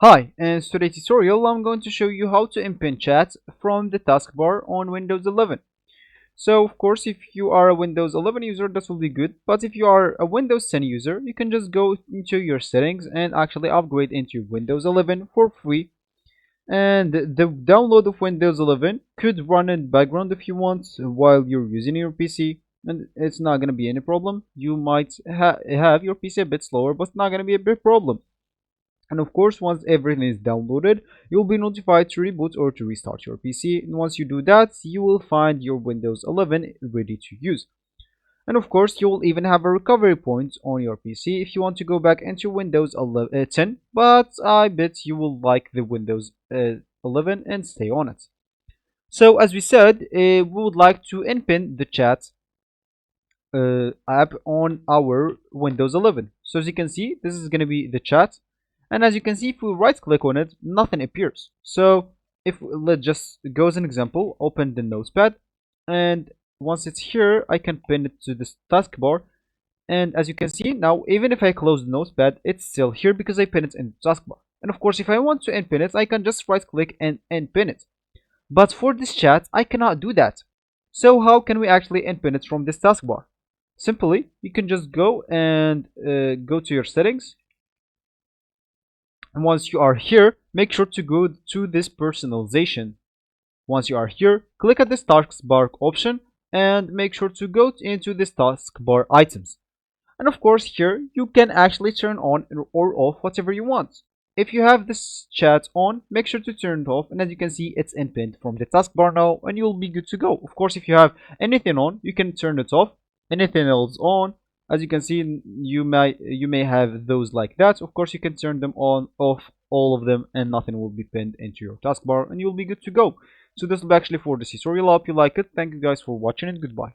Hi, in today's tutorial I'm going to show you how to impin chat from the taskbar on Windows 11. So of course if you are a Windows 11 user that will be good, but if you are a Windows 10 user you can just go into your settings and actually upgrade into Windows 11 for free. And the download of Windows 11 could run in background if you want while you're using your PC, and it's not going to be any problem. You might have your PC a bit slower, but it's not going to be a big problem. And of course, once everything is downloaded, you'll be notified to reboot or to restart your PC. And once you do that, you will find your Windows 11 ready to use. And of course, you will even have a recovery point on your PC if you want to go back into Windows 10. But I bet you will like the Windows 11 and stay on it. So as we said, we would like to inpin the chat app on our Windows 11. So as you can see, this is going to be the chat. And as you can see, if we right click on it, nothing appears. So if let's just go as an example, open the notepad, and once it's here, I can pin it to this taskbar. And as you can see now, even if I close the notepad, it's still here because I pin it in the taskbar. And of course, if I want to unpin it, I can just right click and unpin it. But for this chat, I cannot do that. So how can we actually unpin it from this taskbar? Simply, you can just go and go to your settings. And once you are here, make sure to go to this personalization. Once you are here, click at this taskbar option and make sure to go into this taskbar items. And of course here, you can actually turn on or off whatever you want. If you have this chat on, make sure to turn it off, and as you can see, it's inpinned from the taskbar now and you'll be good to go. Of course, if you have anything on, you can turn it off. Anything else on, as you can see, you may have those like that. Of course, you can turn them on, off, all of them, and nothing will be pinned into your taskbar and you'll be good to go. So this will be actually for this tutorial. I hope you like it. Thank you guys for watching and goodbye.